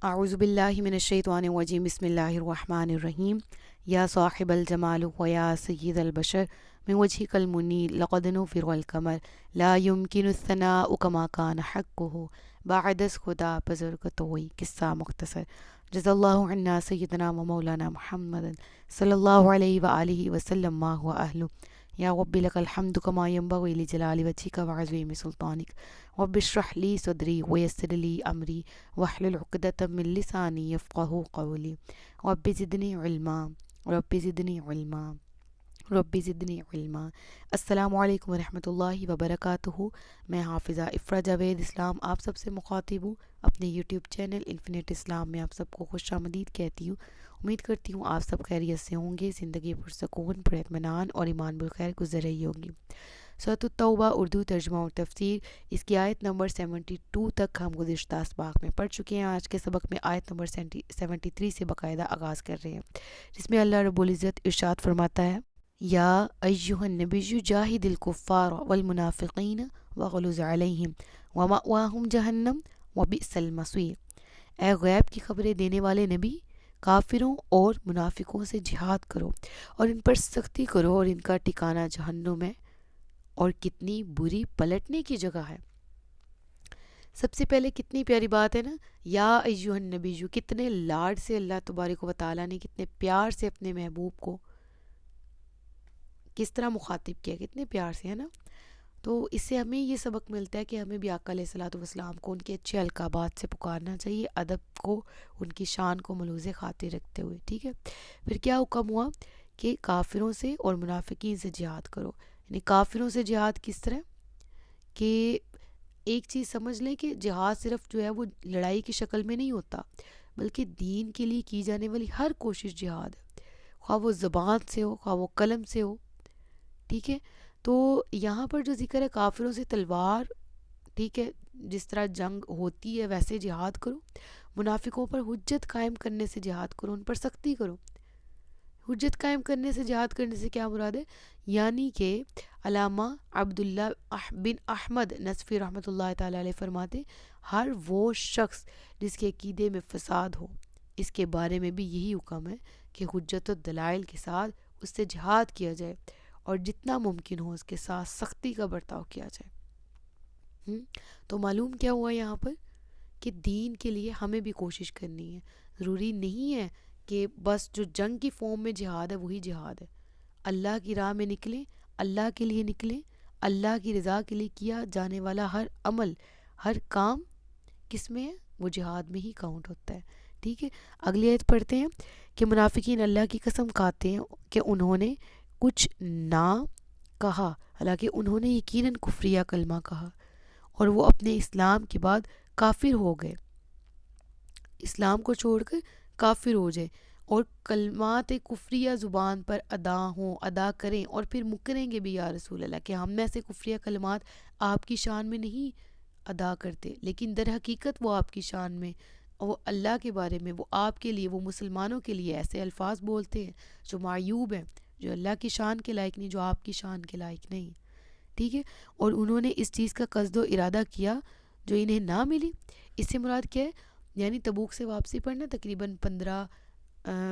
اعوذ باللہ من الشیطان الرجیم بسم اللہ الرحمن الرحیم یا صاحب الجمال و یا سید البشر من وجهك المنیر لقد نفر القمر لا يمكن الثناء كما كان حقه بعد از خدا بزرگ توئی قصہ مختصر جزا اللہ عنا سیدنا و مولانا محمد صلی اللہ علیہ وآلہ وسلم ما هو اہلہ یا رب لک الحمد کما ینبغی لجلال وجهک وعظیم سلطانک رب اشرح لی صدری ویسر لی امری واحلل عقدۃ من لسانی یفقہوا قولی رب زدنی علما رب زدنی علما رب زدنی علما۔ السلام علیکم ورحمۃ اللہ وبرکاتہ۔ میں حافظہ افرا جاوید اسلام آپ سب سے مخاطب ہوں۔ اپنے یوٹیوب چینل انفینٹ اسلام میں آپ سب کو خوش آمدید کہتی ہوں۔ امید کرتی ہوں آپ سب خیریت سے ہوں گے، زندگی پرسکون، پر اطمینان اور ایمان بالخیر گزر رہی ہوگی۔ سورۃ التوبہ اردو ترجمہ اور تفسیر، اس کی آیت نمبر 72 تک ہم گزشتہ اسباق میں پڑھ چکے ہیں۔ آج کے سبق میں آیت نمبر 73 سے باقاعدہ آغاز کر رہے ہیں، جس میں اللہ رب العزت ارشاد فرماتا ہے یا ایہا النبی جاہد الکفار والمنافقین وغلظ علیہم ومأواہم جہنم وبئس المصیر۔ اے غیب کی خبریں دینے والے نبی، کافروں اور منافقوں سے جہاد کرو اور ان پر سختی کرو، اور ان کا ٹھکانہ جہنم ہے اور کتنی بری پلٹنے کی جگہ ہے۔ سب سے پہلے کتنی پیاری بات ہے نا، یا ایہا النبی، کتنے لاڈ سے اللہ تبارک و تعالیٰ نے کتنے پیار سے اپنے محبوب کو کس طرح مخاطب کیا، کتنے پیار سے، ہے نا۔ تو اس سے ہمیں یہ سبق ملتا ہے کہ ہمیں بھی آقا علیہ الصلوۃ والسلام کو ان کے اچھے القابات سے پکارنا چاہیے، ادب کو، ان کی شان کو ملوز خاطر رکھتے ہوئے، ٹھیک ہے۔ پھر کیا حکم ہوا کہ کافروں سے اور منافقین سے جہاد کرو، یعنی کافروں سے جہاد کس طرح کہ ایک چیز سمجھ لیں کہ جہاد صرف جو ہے وہ لڑائی کی شکل میں نہیں ہوتا، بلکہ دین کے لیے کی جانے والی ہر کوشش جہاد ہے، خواہ وہ زبان سے ہو، خواہ وہ قلم سے ہو، ٹھیک ہے۔ تو یہاں پر جو ذکر ہے کافروں سے تلوار، ٹھیک ہے، جس طرح جنگ ہوتی ہے ویسے جہاد کرو، منافقوں پر حجت قائم کرنے سے جہاد کرو، ان پر سختی کرو۔ حجت قائم کرنے سے جہاد کرنے سے کیا مراد ہے؟ یعنی کہ علامہ عبداللہ بن احمد نصفی رحمۃ اللہ تعالی علیہ فرماتے، ہر وہ شخص جس کے عقیدے میں فساد ہو، اس کے بارے میں بھی یہی حکم ہے کہ حجت و دلائل کے ساتھ اس سے جہاد کیا جائے اور جتنا ممکن ہو اس کے ساتھ سختی کا برتاؤ کیا جائے۔ تو معلوم کیا ہوا یہاں پر کہ دین کے لیے ہمیں بھی کوشش کرنی ہے۔ ضروری نہیں ہے کہ بس جو جنگ کی فارم میں جہاد ہے وہی جہاد ہے۔ اللہ کی راہ میں نکلیں، اللہ کے لیے نکلیں، اللہ کی رضا کے لیے کیا جانے والا ہر عمل، ہر کام کس میں ہے؟ وہ جہاد میں ہی کاؤنٹ ہوتا ہے، ٹھیک ہے۔ اگلی آیت پڑھتے ہیں کہ منافقین اللہ کی قسم کھاتے ہیں کہ انہوں نے کچھ نہ کہا، حالانکہ انہوں نے یقیناً کفریہ کلمہ کہا اور وہ اپنے اسلام کے بعد کافر ہو گئے، اسلام کو چھوڑ کر کافر ہو جائے اور کلمات کفریہ زبان پر ادا کریں اور پھر مکریں گے بھی یا رسول اللہ کہ ہم میں سے کفریہ کلمات آپ کی شان میں نہیں ادا کرتے، لیکن در حقیقت وہ آپ کی شان میں، وہ اللہ کے بارے میں، وہ آپ کے لیے، وہ مسلمانوں کے لیے ایسے الفاظ بولتے ہیں جو معیوب ہیں، جو اللہ کی شان کے لائق نہیں، جو آپ کی شان کے لائق نہیں، ٹھیک ہے۔ اور انہوں نے اس چیز کا قصد و ارادہ کیا جو انہیں نہ ملی۔ اس سے مراد کیا ہے؟ یعنی تبوک سے واپسی پر نا تقریباً 15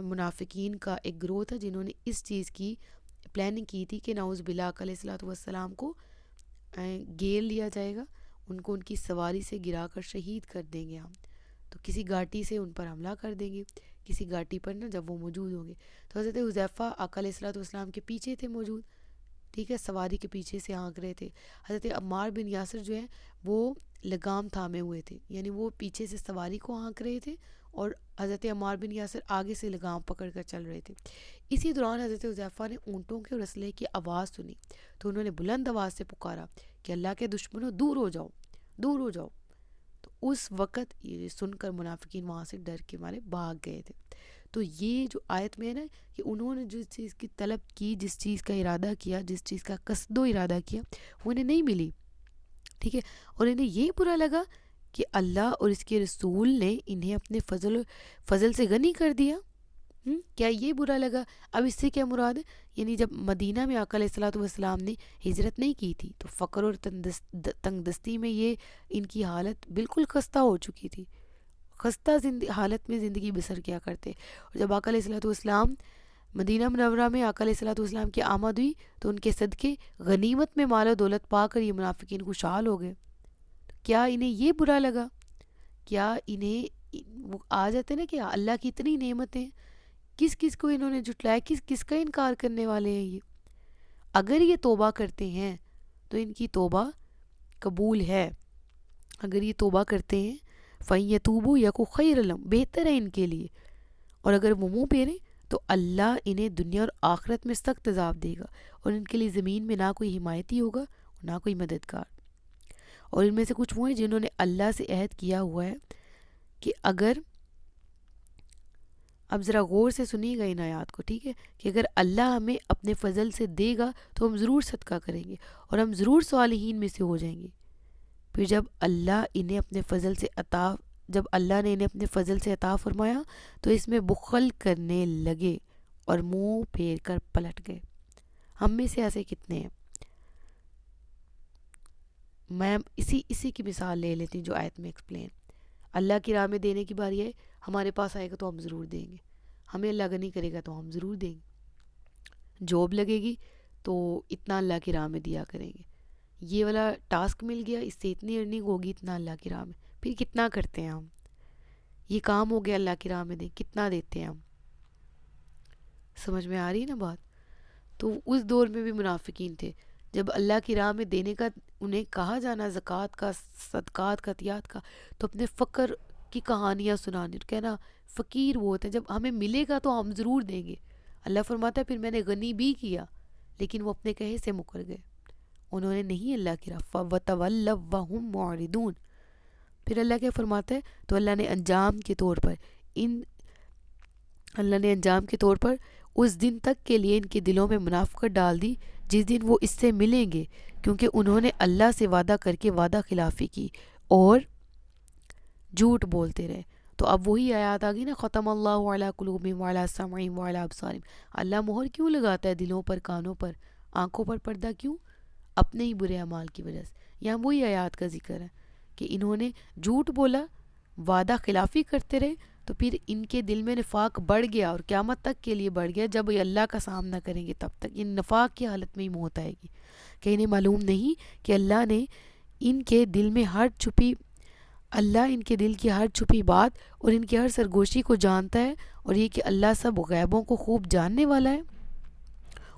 منافقین کا ایک گروہ تھا جنہوں نے اس چیز کی پلاننگ کی تھی کہ نعوذ باللہ علیہ الصلوۃ والسلام کو گھیر لیا جائے گا، ان کو ان کی سواری سے گرا کر شہید کر دیں گے ہم، تو کسی گھاٹی سے ان پر حملہ کر دیں گے، کسی گھاٹی پر نا جب وہ موجود ہوں گے۔ تو حضرت حذیفہ آقا علیہ الصلوۃ والسلام کے پیچھے تھے موجود، ٹھیک ہے، سواری کے پیچھے سے ہانک رہے تھے۔ حضرت عمار بن یاسر جو ہے وہ لگام تھامے ہوئے تھے، یعنی وہ پیچھے سے سواری کو ہانک رہے تھے اور حضرت عمار بن یاسر آگے سے لگام پکڑ کر چل رہے تھے۔ اسی دوران حضرت حذیفہ نے اونٹوں کے اور اسلحے کی آواز سنی، تو انہوں نے بلند آواز سے پکارا کہ اللہ کے دشمنوں دور ہو جاؤ، دور ہو جاؤ۔ تو اس وقت یہ سن کر منافقین وہاں سے ڈر کے مارے بھاگ گئے تھے۔ تو یہ جو آیت میں ہے نا کہ انہوں نے جس چیز کی طلب کی، جس چیز کا ارادہ کیا، جس چیز کا قصد و ارادہ کیا، وہ انہیں نہیں ملی، ٹھیک ہے۔ اور انہیں یہ برا لگا کہ اللہ اور اس کے رسول نے انہیں اپنے فضل سے غنی کر دیا۔ کیا یہ برا لگا؟ اب اس سے کیا مراد ہے؟ یعنی جب مدینہ میں آقا علیہ الصلوۃ والسلام نے ہجرت نہیں کی تھی تو فقر اور تنگ دستی میں یہ ان کی حالت بالکل خستہ ہو چکی تھی، خستہ حالت میں زندگی بسر کیا کرتے. اور جب آقا علیہ الصلوۃ والسلام مدینہ منورہ میں آقا علیہ الصلوۃ والسلام کی آمد ہوئی تو ان کے صدقے غنیمت میں مال و دولت پا کر یہ منافقین خوشحال ہو گئے. کیا انہیں یہ برا لگا؟ کیا انہیں وہ آ جاتے نا کہ اللہ کی اتنی نعمتیں کس کس کو انہوں نے جھٹلایا, کس کس کا انکار کرنے والے ہیں یہ. اگر یہ توبہ کرتے ہیں تو ان کی توبہ قبول ہے. اگر یہ توبہ کرتے ہیں فَإِن يَتُوبُوا يَكُ خَيْرًا لَهُمْ, بہتر ہے ان کے لیے. اور اگر وہ منہ پھیریں تو اللہ انہیں دنیا اور آخرت میں سخت عذاب دے گا, اور ان کے لیے زمین میں نہ کوئی حمایتی ہوگا اور نہ کوئی مددگار. اور ان میں سے کچھ وہ ہیں جنہوں نے اللہ سے عہد کیا ہوا ہے کہ اگر, اب ذرا غور سے سنیے گا ان آیات کو, ٹھیک ہے, کہ اگر اللہ ہمیں اپنے فضل سے دے گا تو ہم ضرور صدقہ کریں گے اور ہم ضرور صالحین میں سے ہو جائیں گے. پھر جب اللہ نے انہیں اپنے فضل سے عطا فرمایا تو اس میں بخل کرنے لگے اور منہ پھیر کر پلٹ گئے. ہم میں سے ایسے کتنے ہیں؟ میں اسی کی مثال لے لیتی ہوں جو آیت میں ایکسپلین. اللہ کی راہ میں دینے کی باری ہے, ہمارے پاس آئے گا تو ہم ضرور دیں گے, ہمیں اللہ نہیں کرے گا تو ہم ضرور دیں گے. جاب لگے گی تو اتنا اللہ کی راہ میں دیا کریں گے. یہ والا ٹاسک مل گیا, اس سے اتنی ارننگ ہوگی, اتنا اللہ کی راہ میں. پھر کتنا کرتے ہیں ہم؟ یہ کام ہو گیا اللہ کی راہ میں دیں, کتنا دیتے ہیں ہم؟ سمجھ میں آ رہی ہے نا بات؟ تو اس دور میں بھی منافقین تھے. جب اللہ کی راہ میں دینے کا انہیں کہا جانا, زکوٰۃ کا, صدقات کا, عطیات کا, تو اپنے فقر کی کہانیاں سنانی اور کہنا فقیر وہ ہوتے ہیں, جب ہمیں ملے گا تو ہم ضرور دیں گے. اللہ فرماتا ہے پھر میں نے غنی بھی کیا, لیکن وہ اپنے کہے سے مکر گئے, انہوں نے نہیں اللہ کی راہ. وَتَوَلَّوْا وَهُمْ مُعْرِضُونَ. پھر اللہ کیا فرماتا ہے, تو اللہ نے انجام کے طور پر اس دن تک کے لیے ان کے دلوں میں منافقت ڈال دی جس دن وہ اس سے ملیں گے, کیونکہ انہوں نے اللہ سے وعدہ کر کے وعدہ خلافی کی اور جھوٹ بولتے رہے. تو اب وہی آیات آ گئی نا, ختم اللہ علی قلوبہم وعلی سمعہم وعلی ابصارہم. اللہ مہر کیوں لگاتا ہے دلوں پر, کانوں پر, آنکھوں پر پردہ کیوں؟ اپنے ہی برے اعمال کی وجہ سے. یہاں وہی آیات کا ذکر ہے کہ انہوں نے جھوٹ بولا, وعدہ خلافی کرتے رہے, تو پھر ان کے دل میں نفاق بڑھ گیا اور قیامت تک کے لیے بڑھ گیا. جب یہ اللہ کا سامنا کریں گے تب تک ان نفاق کی حالت میں ہی موت آئے گی. کہ انہیں معلوم نہیں کہ اللہ نے ان کے دل میں اللہ ان کے دل کی ہر چھپی بات اور ان کی ہر سرگوشی کو جانتا ہے, اور یہ کہ اللہ سب غیبوں کو خوب جاننے والا ہے.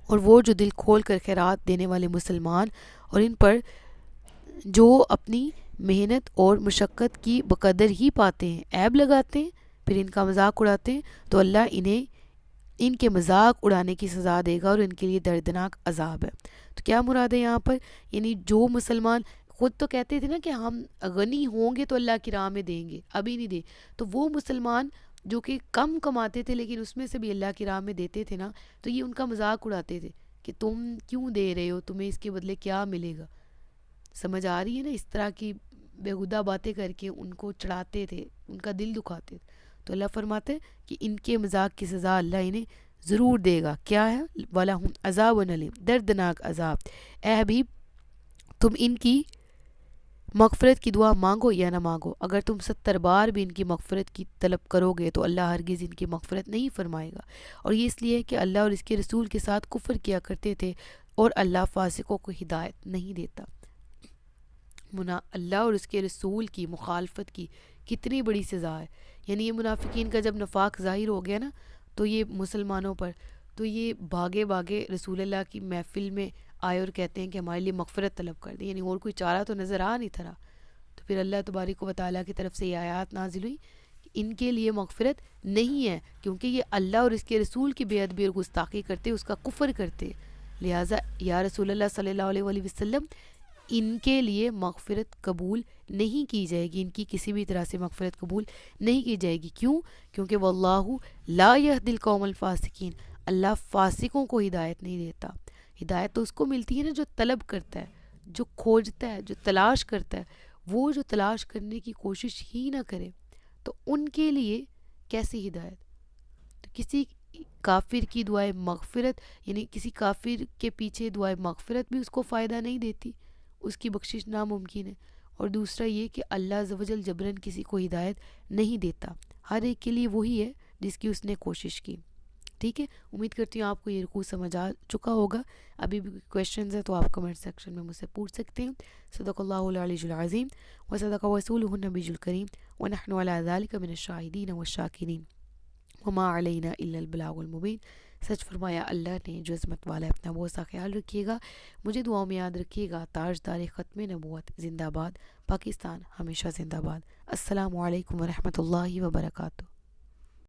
اور وہ جو دل کھول کر خیرات دینے والے مسلمان اور ان پر جو اپنی محنت اور مشقت کی بقدر ہی پاتے ہیں عیب لگاتے ہیں, پھر ان کا مذاق اڑاتے ہیں, تو اللہ انہیں ان کے مذاق اڑانے کی سزا دے گا اور ان کے لیے دردناک عذاب ہے. تو کیا مراد ہے یہاں پر؟ یعنی جو مسلمان خود تو کہتے تھے نا کہ ہم غنی ہوں گے تو اللہ کی راہ میں دیں گے, ابھی نہیں دے, تو وہ مسلمان جو کہ کم کماتے تھے لیکن اس میں سے بھی اللہ کی راہ میں دیتے تھے نا, تو یہ ان کا مذاق اڑاتے تھے کہ تم کیوں دے رہے ہو, تمہیں اس کے بدلے کیا ملے گا. سمجھ آ رہی ہے نا؟ اس طرح کی بیہودہ باتیں کر کے ان کو چڑھاتے تھے, ان کا دل دکھاتے تھے. تو اللہ فرماتے ہیں کہ ان کے مذاق کی سزا اللہ انہیں ضرور دے گا. کیا ہے؟ وَلَهُمْ عَذَابٌ أَلِيمٌ, دردناک عذاب. اے حبیب تم ان کی مغفرت کی دعا مانگو یا نہ مانگو, اگر تم 70 بار بھی ان کی مغفرت کی طلب کرو گے تو اللہ ہرگز ان کی مغفرت نہیں فرمائے گا. اور یہ اس لیے کہ اللہ اور اس کے رسول کے ساتھ کفر کیا کرتے تھے, اور اللہ فاسقوں کو ہدایت نہیں دیتا. اللہ اور اس کے رسول کی مخالفت کی کتنی بڑی سزا ہے. یعنی یہ منافقین کا جب نفاق ظاہر ہو گیا نا, تو یہ مسلمانوں پر, تو یہ بھاگے رسول اللہ کی محفل میں آئے اور کہتے ہیں کہ ہمارے لیے مغفرت طلب کر دیں. یعنی اور کوئی چارہ تو نظر آ نہیں تھا. تو پھر اللہ تبارک و تعالیٰ کی طرف سے یہ آیات نازل ہوئی کہ ان کے لیے مغفرت نہیں ہے, کیونکہ یہ اللہ اور اس کے رسول کی بے ادبی اور گستاخی کرتے, اس کا کفر کرتے. لہٰذا یا رسول اللہ صلی اللہ علیہ وآلہ وسلم ان کے لیے مغفرت قبول نہیں کی جائے گی, ان کی کسی بھی طرح سے مغفرت قبول نہیں کی جائے گی. کیوں؟ کیونکہ واللہ لا یہدی القوم الفاسقین, اللہ فاسقوں کو ہدایت نہیں دیتا. ہدایت تو اس کو ملتی ہے نا جو طلب کرتا ہے, جو کھوجتا ہے, جو تلاش کرتا ہے. وہ جو تلاش کرنے کی کوشش ہی نہ کرے تو ان کے لیے کیسی ہدایت؟ تو کسی کافر کی دعائے مغفرت, یعنی کسی کافر کے پیچھے دعائے مغفرت بھی اس کو فائدہ نہیں دیتی, اس کی بخشش ناممکن ہے. اور دوسرا یہ کہ اللہ عز و جل جبراً کسی کو ہدایت نہیں دیتا، ہر ایک کے لیے وہی ہے جس کی اس نے کوشش کی. ٹھیک ہے، امید کرتی ہوں آپ کو یہ رکوع سمجھ آ چکا ہوگا. ابھی بھی کویشچنز ہیں تو آپ کمنٹ سیکشن میں مجھ سے پوچھ سکتے ہیں. صدق اللہ العلی العظیم وصدق رسولہ النبی الکریم ونحن علی ذلک من الشاہدین والشاکرین وما علینا الا البلاغ المبین. سچ فرمایا اللہ نے جو عظمت والا ہے. اپنا بہت سا خیال رکھیے گا، مجھے دعاؤں میں یاد رکھیے گا. تاجدار ختم نبوت زندہ باد، پاکستان ہمیشہ زندہ باد. السلام علیکم ورحمۃ اللہ وبرکاتہ.